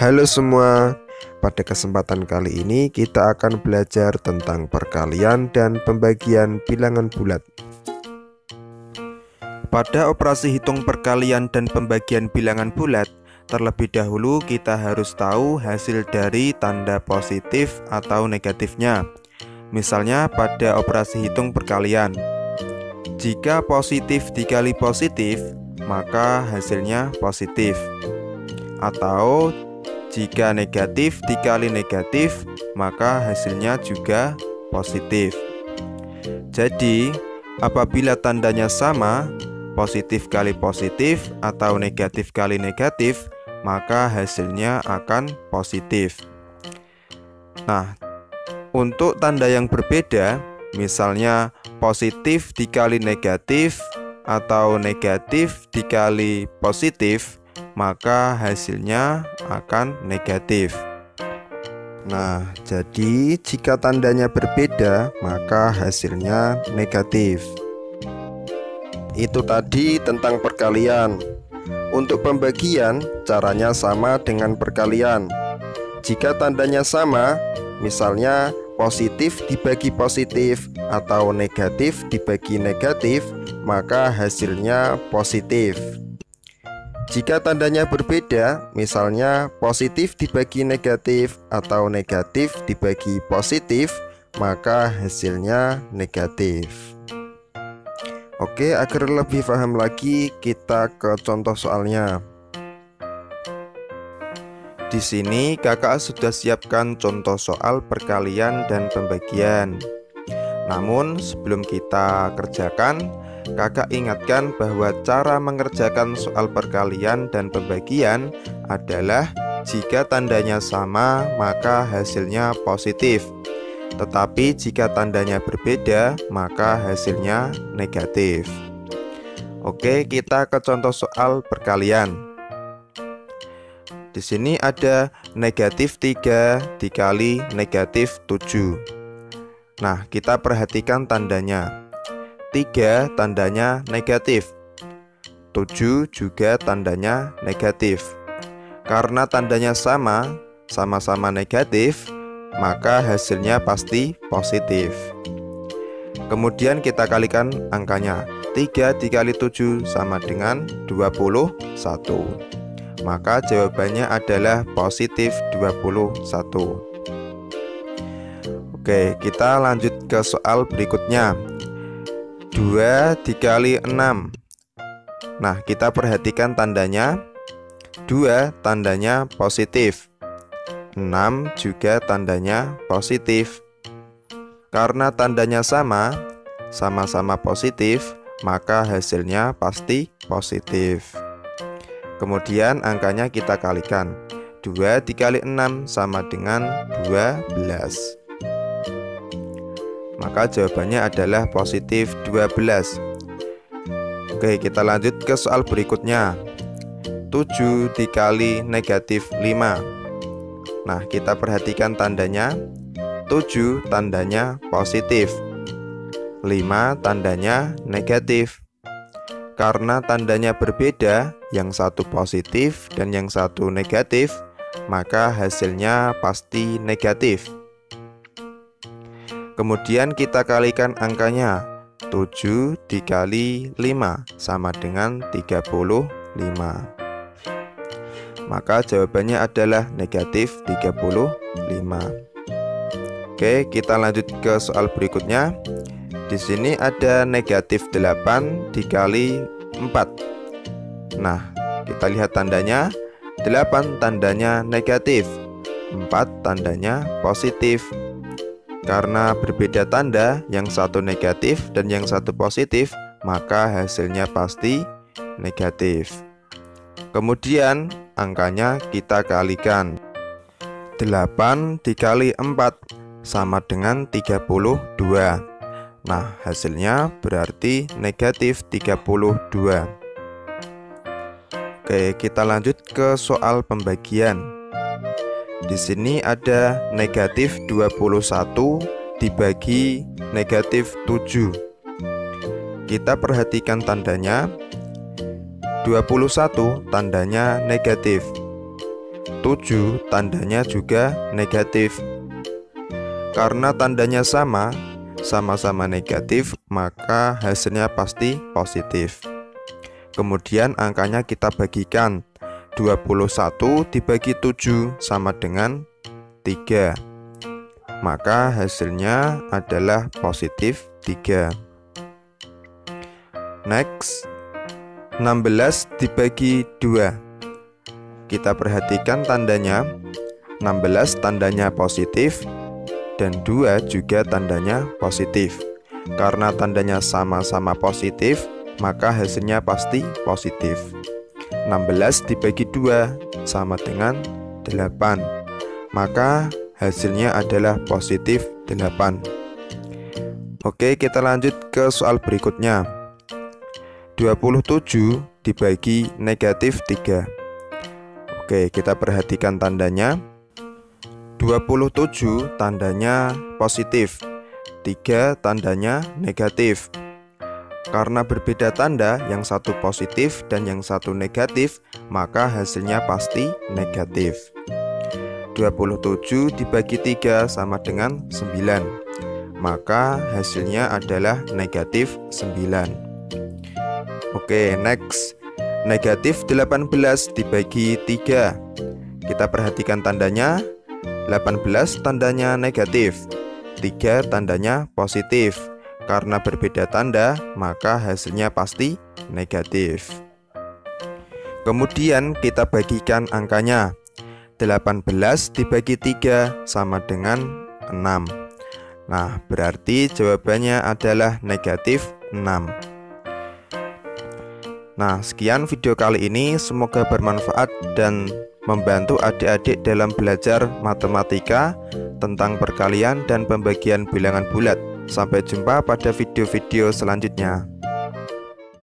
Halo semua, pada kesempatan kali ini kita akan belajar tentang perkalian dan pembagian bilangan bulat. Pada operasi hitung perkalian dan pembagian bilangan bulat, terlebih dahulu kita harus tahu hasil dari tanda positif atau negatifnya. Misalnya pada operasi hitung perkalian, jika positif dikali positif, maka hasilnya positif. Atau jika negatif dikali negatif, maka hasilnya juga positif. Jadi, apabila tandanya sama, positif kali positif atau negatif kali negatif, maka hasilnya akan positif. Nah, untuk tanda yang berbeda, misalnya positif dikali negatif atau negatif dikali positif, maka hasilnya akan negatif. Nah, jadi jika tandanya berbeda, maka hasilnya negatif. Itu tadi tentang perkalian. Untuk pembagian, caranya sama dengan perkalian. Jika tandanya sama, misalnya positif dibagi positif atau negatif dibagi negatif, maka hasilnya positif. Jika tandanya berbeda, misalnya positif dibagi negatif atau negatif dibagi positif, maka hasilnya negatif. Oke, agar lebih paham lagi, kita ke contoh soalnya. Di sini kakak sudah siapkan contoh soal perkalian dan pembagian. Namun sebelum kita kerjakan, kakak ingatkan bahwa cara mengerjakan soal perkalian dan pembagian adalah jika tandanya sama maka hasilnya positif. Tetapi jika tandanya berbeda maka hasilnya negatif. Oke, kita ke contoh soal perkalian. Di sini ada negatif 3 dikali negatif 7. Nah, kita perhatikan tandanya. 3 tandanya negatif, 7 juga tandanya negatif. Karena tandanya sama-sama negatif, maka hasilnya pasti positif. Kemudian kita kalikan angkanya. 3 dikali 7 sama dengan 21. Maka jawabannya adalah positif 21. Oke, kita lanjut ke soal berikutnya. 2 dikali 6. Nah, kita perhatikan tandanya. 2 tandanya positif, 6 juga tandanya positif. Karena tandanya sama-sama positif, maka hasilnya pasti positif. Kemudian angkanya kita kalikan. 2 dikali 6 sama dengan 12. Maka jawabannya adalah positif 12. Oke, kita lanjut ke soal berikutnya. 7 dikali negatif 5. Nah, kita perhatikan tandanya. 7 tandanya positif, 5 tandanya negatif. Karena tandanya berbeda, yang satu positif dan yang satu negatif, maka hasilnya pasti negatif. Kemudian kita kalikan angkanya. 7 dikali 5 sama dengan 35. Maka jawabannya adalah negatif 35. Oke, kita lanjut ke soal berikutnya. Di sini ada negatif 8 dikali 4. Nah, kita lihat tandanya. 8 tandanya negatif, 4 tandanya positif. Karena berbeda tanda, yang satu negatif dan yang satu positif, maka hasilnya pasti negatif. Kemudian angkanya kita kalikan. 8 dikali 4 sama dengan 32. Nah, hasilnya berarti negatif 32. Oke, kita lanjut ke soal pembagian. Di sini ada negatif 21 dibagi negatif 7. Kita perhatikan tandanya. 21 tandanya negatif, 27 tandanya juga negatif. Karena tandanya sama-sama negatif, maka hasilnya pasti positif. Kemudian angkanya kita bagikan. 21 dibagi 7 sama dengan 3. Maka hasilnya adalah positif 3. Next, 16 dibagi 2. Kita perhatikan tandanya. 16 tandanya positif dan 2 juga tandanya positif. Karena tandanya sama-sama positif, maka hasilnya pasti positif. 16 dibagi 2 sama dengan 8. Maka hasilnya adalah positif 8. Oke, kita lanjut ke soal berikutnya. 27 dibagi negatif 3. Oke, kita perhatikan tandanya. 27 tandanya positif, 3 tandanya negatif. Karena berbeda tanda, yang satu positif dan yang satu negatif, maka hasilnya pasti negatif. 27 dibagi 3 sama dengan 9. Maka hasilnya adalah negatif 9. Oke, next. Negatif 18 dibagi 3. Kita perhatikan tandanya. 18 tandanya negatif, 3 tandanya positif. Karena berbeda tanda, maka hasilnya pasti negatif. Kemudian kita bagikan angkanya. 18 dibagi 3 sama dengan 6. Nah, berarti jawabannya adalah negatif 6. Nah, sekian video kali ini. Semoga bermanfaat dan membantu adik-adik dalam belajar matematika tentang perkalian dan pembagian bilangan bulat. Sampai jumpa pada video-video selanjutnya.